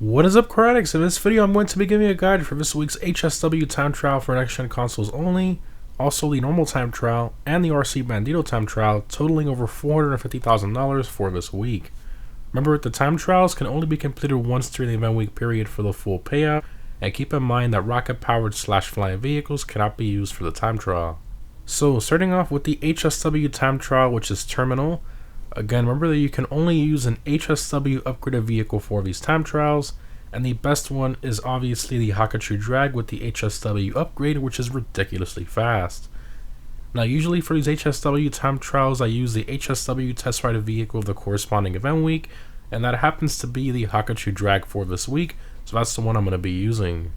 What is up, Critics? In this video, I'm going to be giving you a guide for this week's HSW Time Trial for next-gen consoles only, also the normal time trial, and the RC Bandito time trial, totaling over $450,000 for this week. Remember, the time trials can only be completed once during the event week period for the full payout, and keep in mind that rocket-powered /flying vehicles cannot be used for the time trial. So, starting off with the HSW time trial, which is terminal. Again, remember that you can only use an HSW upgraded vehicle for these time trials, and the best one is obviously the Hakuchu Drag with the HSW upgrade, which is ridiculously fast. Now, usually for these HSW time trials, I use the HSW test ride vehicle of the corresponding event week, and that happens to be the Hakuchu Drag for this week, so that's the one I'm going to be using.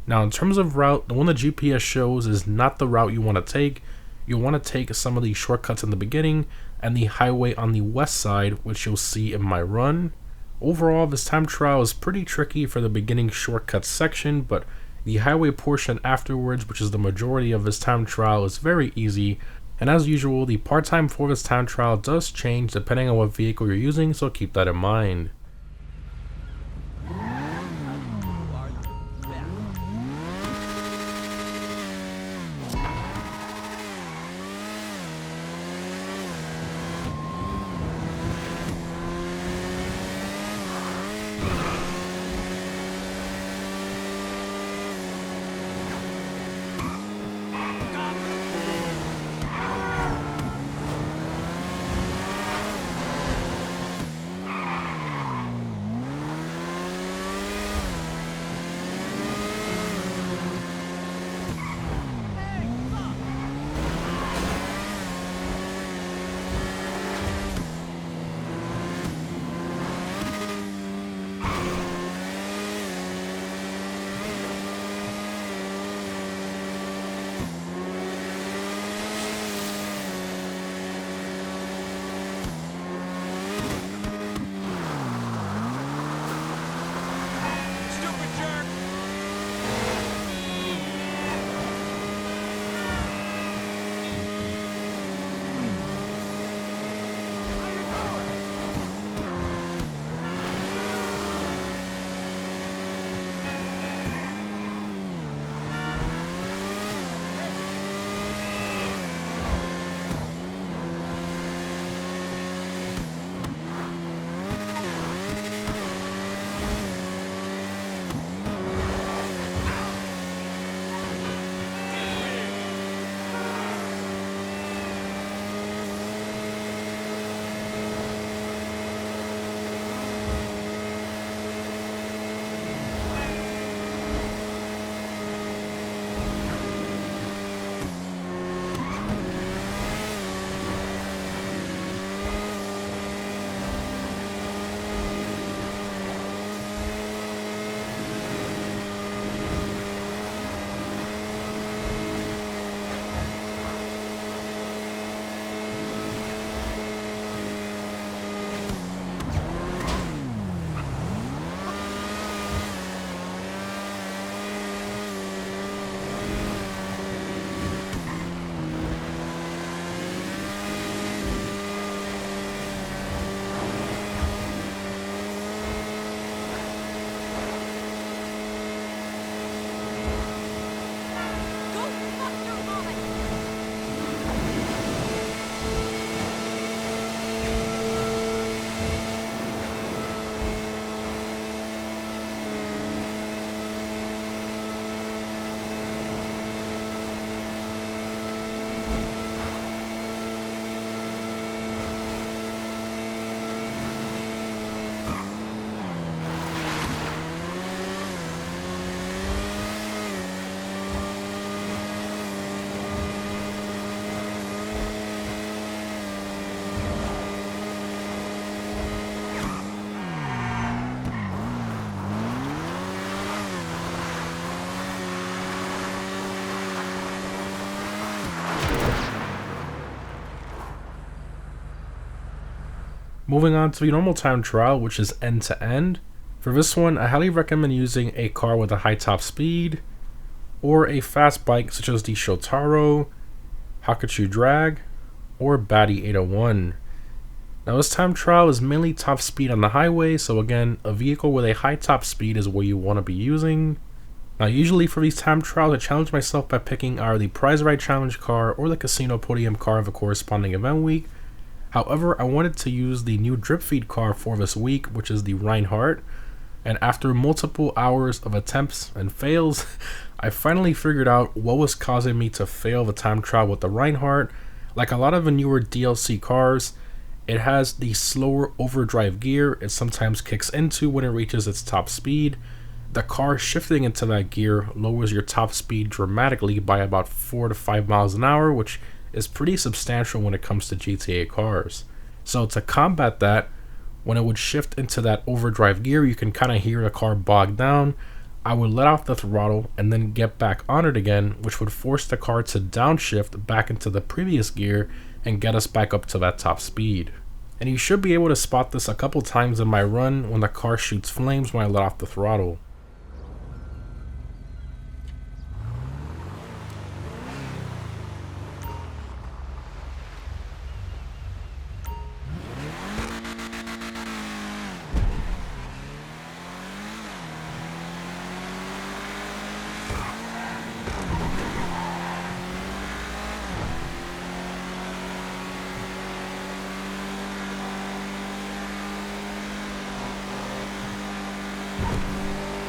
Now, in terms of route, the one the GPS shows is not the route you want to take. You'll want to take some of the shortcuts in the beginning and the highway on the west side, which you'll see in my run. Overall, this time trial is pretty tricky for the beginning shortcuts section, but the highway portion afterwards, which is the majority of this time trial, is very easy. And as usual, the part time for this time trial does change depending on what vehicle you're using, so keep that in mind. Moving on to the normal time trial, which is end to end. For this one, I highly recommend using a car with a high top speed, or a fast bike such as the Shotaro, Hakuchu Drag, or Batty 801. Now this time trial is mainly top speed on the highway, so again, a vehicle with a high top speed is what you want to be using. Now usually for these time trials, I challenge myself by picking either the prize right challenge car or the casino podium car of a corresponding event week. However, I wanted to use the new drip feed car for this week, which is the Reinhardt. And after multiple hours of attempts and fails, I finally figured out what was causing me to fail the time trial with the Reinhardt. Like a lot of the newer DLC cars, it has the slower overdrive gear it sometimes kicks into when it reaches its top speed. The car shifting into that gear lowers your top speed dramatically by about 4 to 5 miles an hour, which is pretty substantial when it comes to GTA cars. So to combat that, when it would shift into that overdrive gear, you can kind of hear the car bog down. I would let off the throttle and then get back on it again, which would force the car to downshift back into the previous gear and get us back up to that top speed. And you should be able to spot this a couple times in my run when the car shoots flames when I let off the throttle. Thank you.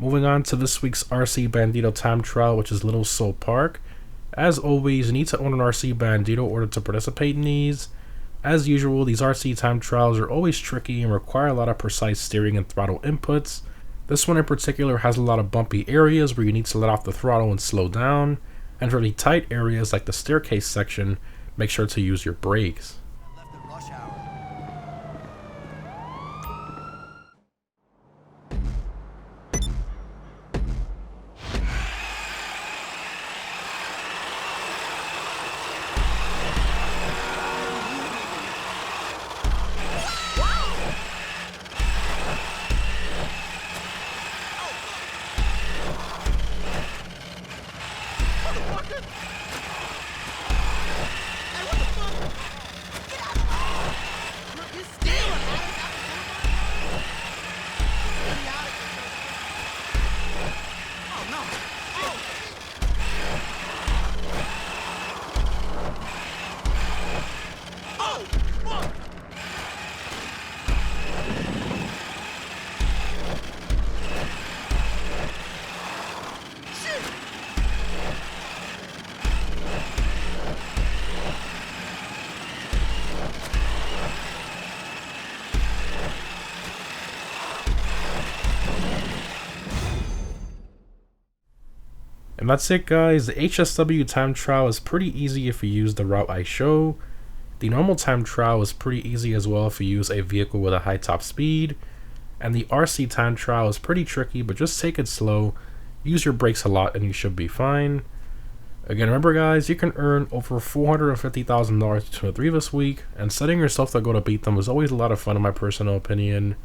Moving on to this week's RC Bandito Time Trial, which is Little Seoul Park. As always, you need to own an RC Bandito in order to participate in these. As usual, these RC time trials are always tricky and require a lot of precise steering and throttle inputs. This one in particular has a lot of bumpy areas where you need to let off the throttle and slow down, and for the tight areas like the staircase section, make sure to use your brakes. And that's it, guys. The HSW time trial is pretty easy if you use the route I show. The normal time trial is pretty easy as well if you use a vehicle with a high top speed. And the RC time trial is pretty tricky, but just take it slow, use your brakes a lot, and you should be fine. Again, remember guys, you can earn over $450,000 to 3 this week, and setting yourself to go to beat them is always a lot of fun in my personal opinion.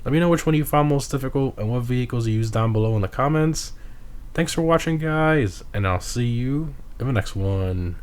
Let me know which one you found most difficult and what vehicles you use down below in the comments. Thanks for watching, guys, and I'll see you in the next one.